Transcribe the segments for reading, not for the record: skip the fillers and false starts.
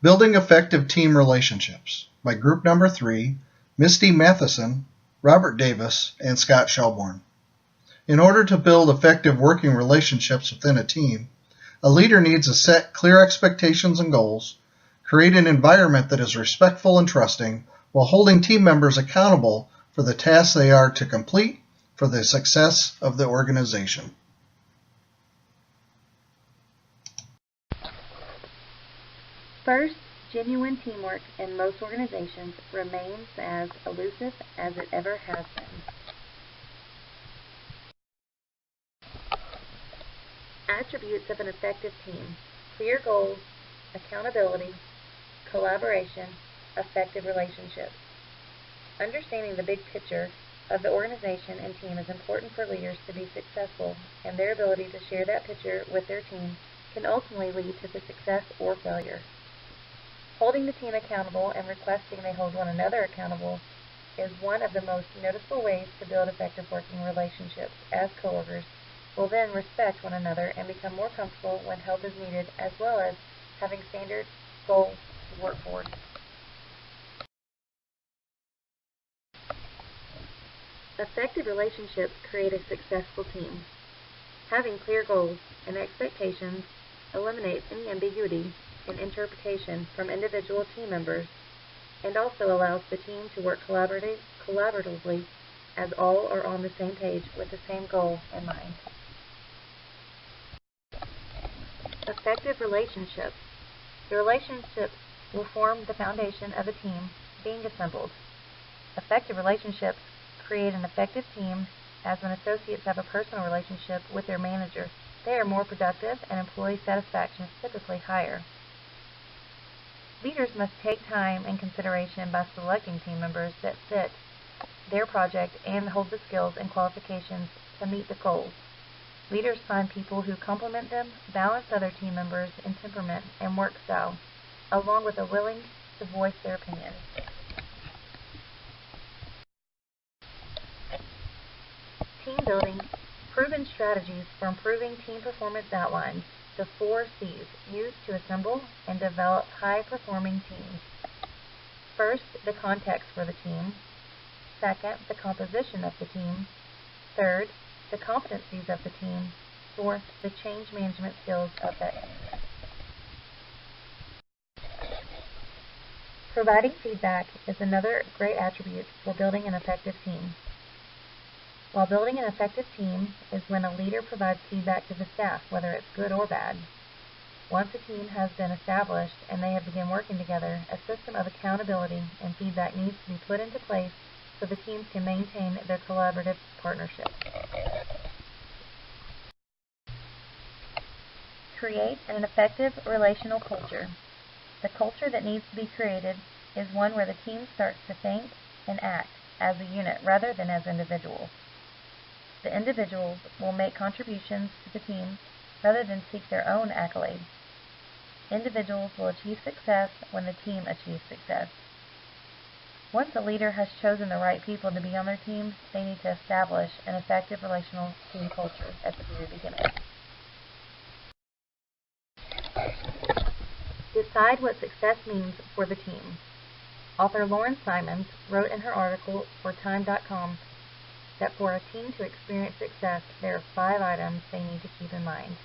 Building Effective Team Relationships by group number 3, Misty Matheson, Robert Davis, and Scott Shelbourne. In order to build effective working relationships within a team, a leader needs to set clear expectations and goals, create an environment that is respectful and trusting, while holding team members accountable for the tasks they are to complete for the success of the organization. First, genuine teamwork in most organizations remains as elusive as it ever has been. Attributes of an effective team: clear goals, accountability, collaboration, effective relationships. Understanding the big picture of the organization and team is important for leaders to be successful, and their ability to share that picture with their team can ultimately lead to the success or failure. Holding the team accountable and requesting they hold one another accountable is one of the most noticeable ways to build effective working relationships, as coworkers will then respect one another and become more comfortable when help is needed, as well as having standard goals to work toward. Effective relationships create a successful team. Having clear goals and expectations eliminates any ambiguity in interpretation from individual team members, and also allows the team to work collaboratively as all are on the same page with the same goal in mind. Effective relationships. The relationships will form the foundation of a team being assembled. Effective relationships create an effective team, as when associates have a personal relationship with their manager, they are more productive and employee satisfaction is typically higher. Leaders must take time and consideration by selecting team members that fit their project and hold the skills and qualifications to meet the goals. Leaders find people who complement them, balance other team members in temperament and work style, along with a willingness to voice their opinions. Team building. Proven strategies for improving team performance outlines the 4 C's used to assemble and develop high-performing teams. First, the context for the team. Second, the composition of the team. Third, the competencies of the team. Fourth, the change management skills of that team. Providing feedback is another great attribute for building an effective team. While building an effective team is when a leader provides feedback to the staff, whether it's good or bad. Once a team has been established and they have begun working together, a system of accountability and feedback needs to be put into place so the teams can maintain their collaborative partnership. Create an effective relational culture. The culture that needs to be created is one where the team starts to think and act as a unit rather than as individuals. The individuals will make contributions to the team rather than seek their own accolades. Individuals will achieve success when the team achieves success. Once a leader has chosen the right people to be on their team, they need to establish an effective relational team culture at the very beginning. Decide what success means for the team. Author Lauren Simons wrote in her article for Time.com that for a team to experience success, there are 5 items they need to keep in mind.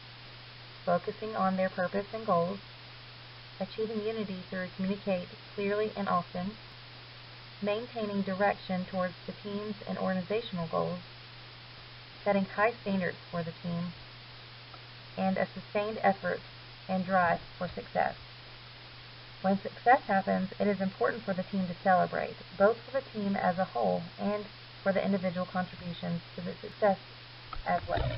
Focusing on their purpose and goals, achieving unity through communicate clearly and often, maintaining direction towards the team's and organizational goals, setting high standards for the team, and a sustained effort and drive for success. When success happens, it is important for the team to celebrate, both for the team as a whole and for the individual contributions to the success as well.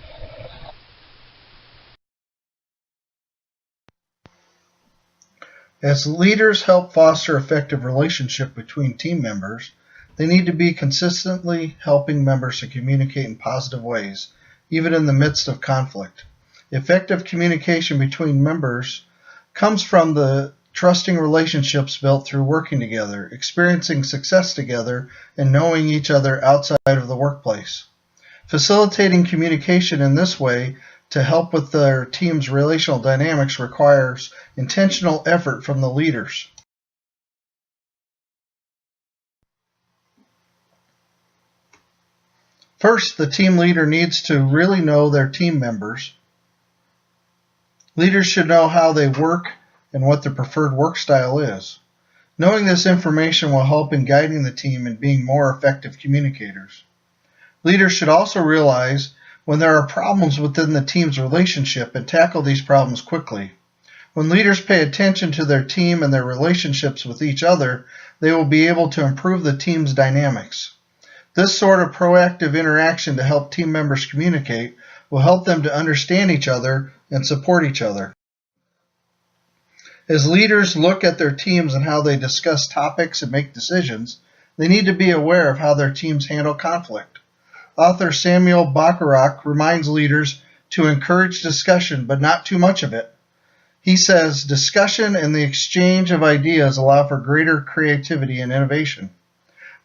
As leaders help foster effective relationship between team members, they need to be consistently helping members to communicate in positive ways, even in the midst of conflict. Effective communication between members comes from the trusting relationships built through working together, experiencing success together, and knowing each other outside of the workplace. Facilitating communication in this way to help with their team's relational dynamics requires intentional effort from the leaders. First, the team leader needs to really know their team members. Leaders should know how they work and what their preferred work style is. Knowing this information will help in guiding the team and being more effective communicators. Leaders should also realize when there are problems within the team's relationship and tackle these problems quickly. When leaders pay attention to their team and their relationships with each other, they will be able to improve the team's dynamics. This sort of proactive interaction to help team members communicate will help them to understand each other and support each other. As leaders look at their teams and how they discuss topics and make decisions, they need to be aware of how their teams handle conflict. Author Samuel Bacharach reminds leaders to encourage discussion, but not too much of it. He says, discussion and the exchange of ideas allow for greater creativity and innovation.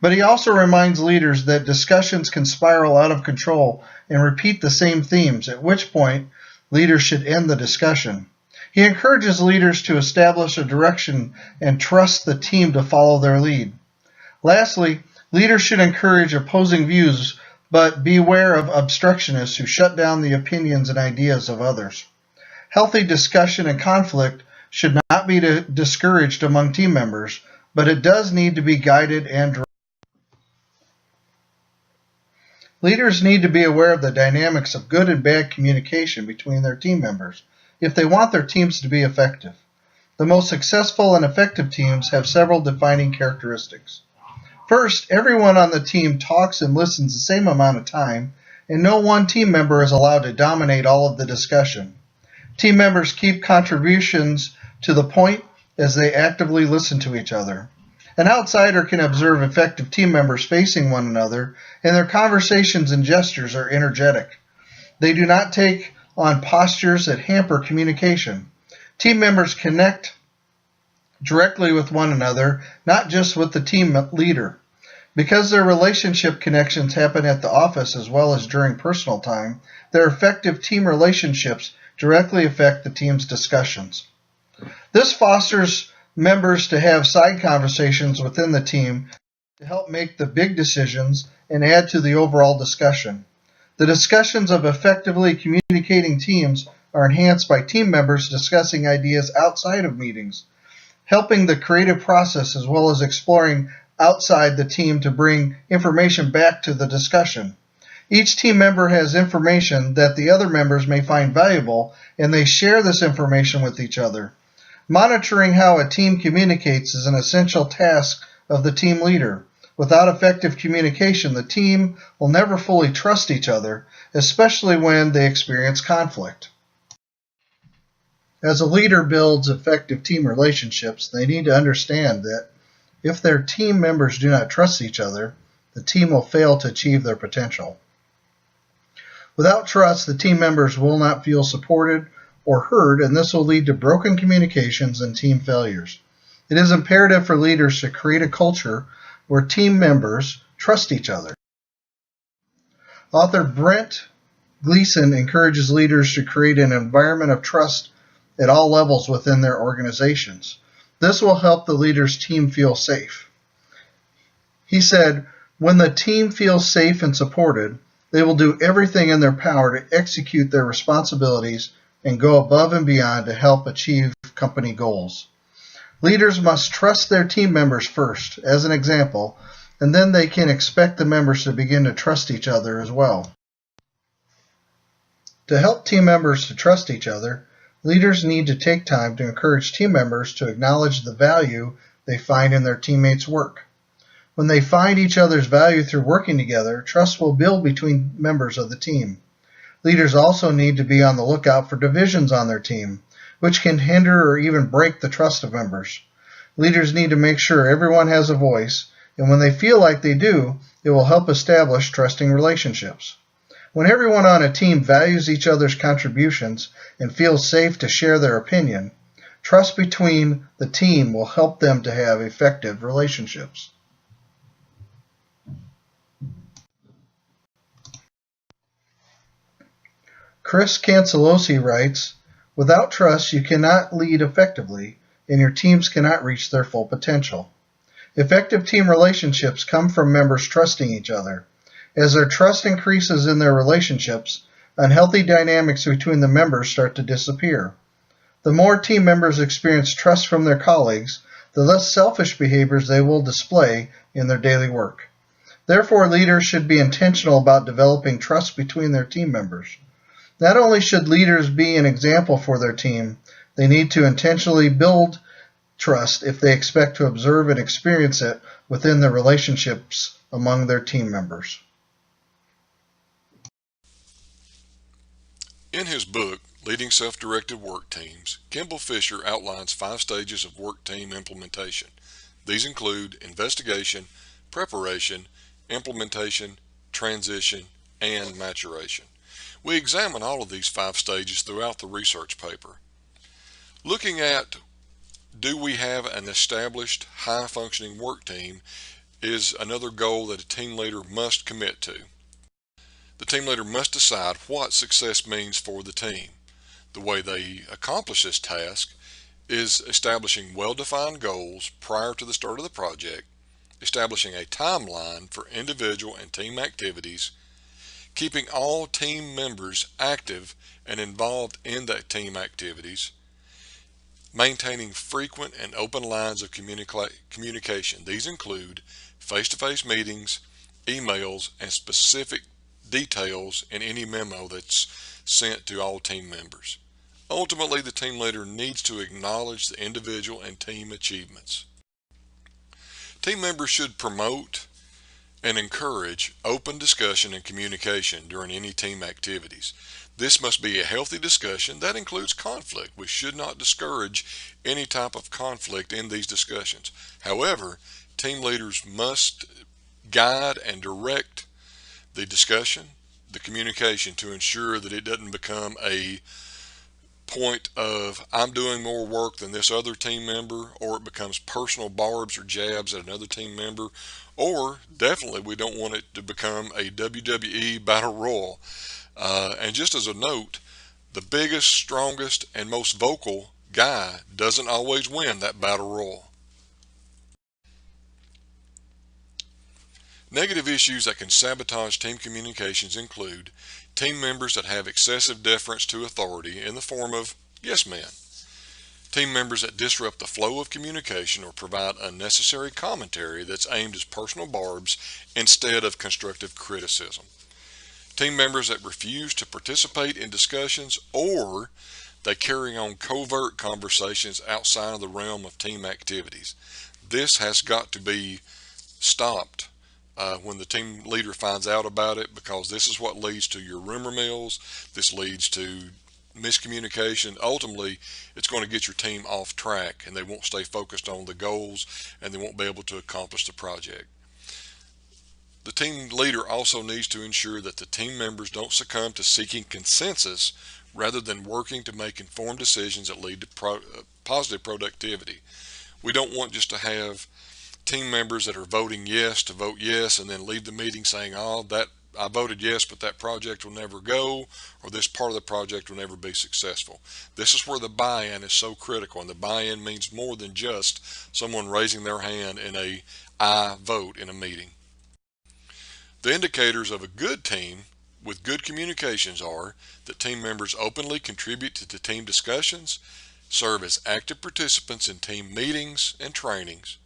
But he also reminds leaders that discussions can spiral out of control and repeat the same themes, at which point leaders should end the discussion. He encourages leaders to establish a direction and trust the team to follow their lead. Lastly, leaders should encourage opposing views, but beware of obstructionists who shut down the opinions and ideas of others. Healthy discussion and conflict should not be discouraged among team members, but it does need to be guided and directed. Leaders need to be aware of the dynamics of good and bad communication between their team members if they want their teams to be effective. The most successful and effective teams have several defining characteristics. First, everyone on the team talks and listens the same amount of time, and no one team member is allowed to dominate all of the discussion. Team members keep contributions to the point as they actively listen to each other. An outsider can observe effective team members facing one another, and their conversations and gestures are energetic. They do not take on postures that hamper communication. Team members connect directly with one another, not just with the team leader. Because their relationship connections happen at the office as well as during personal time, their effective team relationships directly affect the team's discussions. This fosters members to have side conversations within the team to help make the big decisions and add to the overall discussion. The discussions of effectively communicating teams are enhanced by team members discussing ideas outside of meetings, helping the creative process as well as exploring outside the team to bring information back to the discussion. Each team member has information that the other members may find valuable, and they share this information with each other. Monitoring how a team communicates is an essential task of the team leader. Without effective communication, the team will never fully trust each other, especially when they experience conflict. As a leader builds effective team relationships, they need to understand that if their team members do not trust each other, the team will fail to achieve their potential. Without trust, the team members will not feel supported or heard, and this will lead to broken communications and team failures. It is imperative for leaders to create a culture where team members trust each other. Author Brent Gleason encourages leaders to create an environment of trust at all levels within their organizations. This will help the leader's team feel safe. He said, when the team feels safe and supported, they will do everything in their power to execute their responsibilities and go above and beyond to help achieve company goals. Leaders must trust their team members first, as an example, and then they can expect the members to begin to trust each other as well. To help team members to trust each other, leaders need to take time to encourage team members to acknowledge the value they find in their teammates' work. When they find each other's value through working together, trust will build between members of the team. Leaders also need to be on the lookout for divisions on their team, which can hinder or even break the trust of members. Leaders need to make sure everyone has a voice, and when they feel like they do, it will help establish trusting relationships. When everyone on a team values each other's contributions and feels safe to share their opinion, trust between the team will help them to have effective relationships. Chris Cancelosi writes, "Without trust, you cannot lead effectively, and your teams cannot reach their full potential. Effective team relationships come from members trusting each other. As their trust increases in their relationships, unhealthy dynamics between the members start to disappear. The more team members experience trust from their colleagues, the less selfish behaviors they will display in their daily work. Therefore, leaders should be intentional about developing trust between their team members. Not only should leaders be an example for their team, they need to intentionally build trust if they expect to observe and experience it within the relationships among their team members." In his book, Leading Self-Directed Work Teams, Kimball Fisher outlines 5 stages of work team implementation. These include investigation, preparation, implementation, transition, and maturation. We examine all of these 5 stages throughout the research paper. Looking at, do we have an established high-functioning work team, is another goal that a team leader must commit to. The team leader must decide what success means for the team. The way they accomplish this task is establishing well-defined goals prior to the start of the project, establishing a timeline for individual and team activities, keeping all team members active and involved in that team activities, maintaining frequent and open lines of communication. These include face-to-face meetings, emails, and specific details in any memo that's sent to all team members. Ultimately, the team leader needs to acknowledge the individual and team achievements. Team members should promote and encourage open discussion and communication during any team activities. This must be a healthy discussion that includes conflict. We should not discourage any type of conflict in these discussions. However, team leaders must guide and direct the discussion, the communication, to ensure that it doesn't become a point of I'm doing more work than this other team member, or it becomes personal barbs or jabs at another team member, or definitely we don't want it to become a WWE battle royal. And just as a note, the biggest, strongest, and most vocal guy doesn't always win that battle royal. Negative issues that can sabotage team communications include team members that have excessive deference to authority in the form of yes men, team members that disrupt the flow of communication or provide unnecessary commentary that's aimed as personal barbs instead of constructive criticism, team members that refuse to participate in discussions or they carry on covert conversations outside of the realm of team activities. This has got to be stopped when the team leader finds out about it, because this is what leads to your rumor mills. This leads to miscommunication. Ultimately, it's going to get your team off track and they won't stay focused on the goals and they won't be able to accomplish the project. The team leader also needs to ensure that the team members don't succumb to seeking consensus rather than working to make informed decisions that lead to positive productivity. We don't want just to have team members that are voting yes to vote yes and then leave the meeting saying, oh, that I voted yes, but that project will never go, or this part of the project will never be successful. This is where the buy-in is so critical, and the buy-in means more than just someone raising their hand in a I vote in a meeting. The indicators of a good team with good communications are that team members openly contribute to the team discussions, serve as active participants in team meetings and trainings.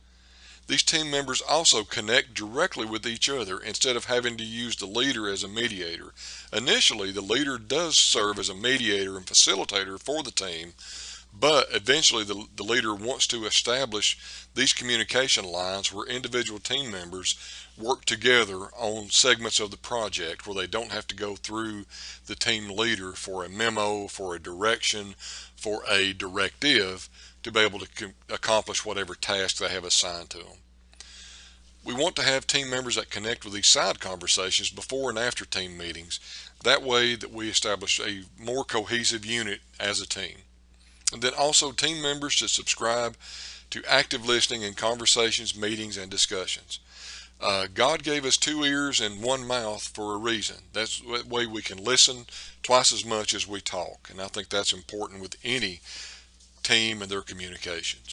These team members also connect directly with each other instead of having to use the leader as a mediator. Initially, the leader does serve as a mediator and facilitator for the team, but eventually the leader wants to establish these communication lines where individual team members work together on segments of the project where they don't have to go through the team leader for a memo, for a direction, for a directive to be able to accomplish whatever task they have assigned to them. We want to have team members that connect with these side conversations before and after team meetings. That way that we establish a more cohesive unit as a team. And then also team members should subscribe to active listening in conversations, meetings, and discussions. God gave us 2 ears and 1 mouth for a reason. That's that way we can listen twice as much as we talk. And I think that's important with any team and their communications.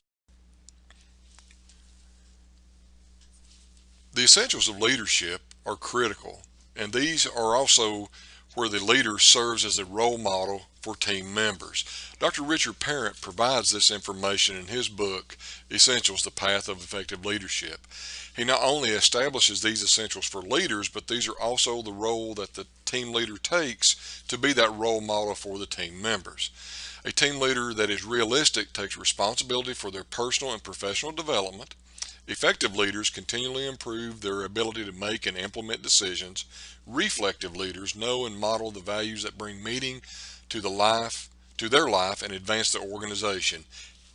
The essentials of leadership are critical, and these are also where the leader serves as a role model for team members. Dr. Richard Parent provides this information in his book, Essentials, The Path of Effective Leadership. He not only establishes these essentials for leaders, but these are also the role that the team leader takes to be that role model for the team members. A team leader that is realistic takes responsibility for their personal and professional development. Effective leaders continually improve their ability to make and implement decisions. Reflective leaders know and model the values that bring meaning to their life and advance their organization.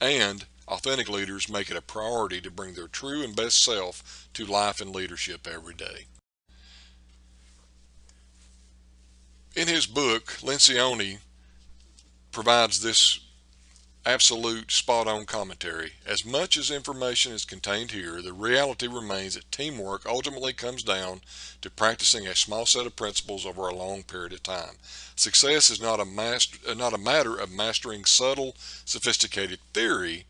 And authentic leaders make it a priority to bring their true and best self to life and leadership every day. In his book, Lencioni provides this absolute spot-on commentary. As much as information is contained here, the reality remains that teamwork ultimately comes down to practicing a small set of principles over a long period of time. Success is not a matter of mastering subtle, sophisticated theory,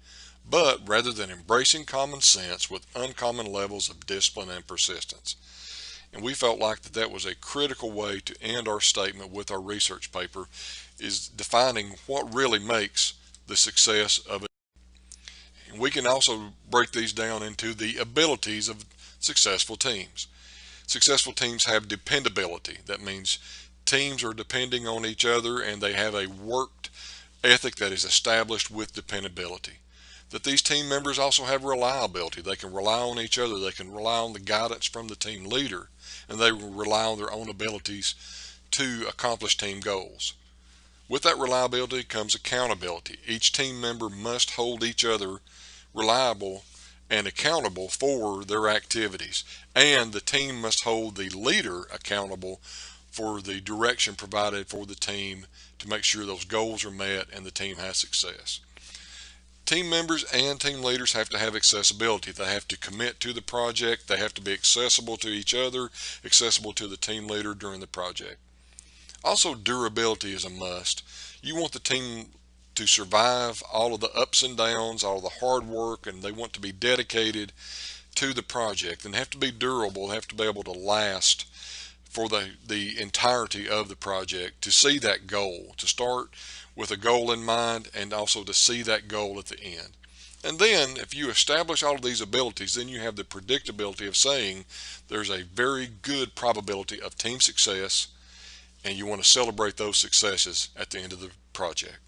but rather than embracing common sense with uncommon levels of discipline and persistence. And we felt like that was a critical way to end our statement with our research paper, is defining what really makes the success of it. And we can also break these down into the abilities of successful teams. Successful teams have dependability. That means teams are depending on each other and they have a work ethic that is established with dependability. That these team members also have reliability. They can rely on each other. They can rely on the guidance from the team leader, and they rely on their own abilities to accomplish team goals. With that reliability comes accountability. Each team member must hold each other reliable and accountable for their activities, and the team must hold the leader accountable for the direction provided for the team to make sure those goals are met and the team has success. Team members and team leaders have to have accessibility. They have to commit to the project. They have to be accessible to each other, accessible to the team leader during the project. Also, durability is a must. You want the team to survive all of the ups and downs, all of the hard work, and they want to be dedicated to the project and have to be durable. They have to be able to last for the entirety of the project, to see that goal, to start with a goal in mind and also to see that goal at the end. And then if you establish all of these abilities, then you have the predictability of saying there's a very good probability of team success, and you want to celebrate those successes at the end of the project.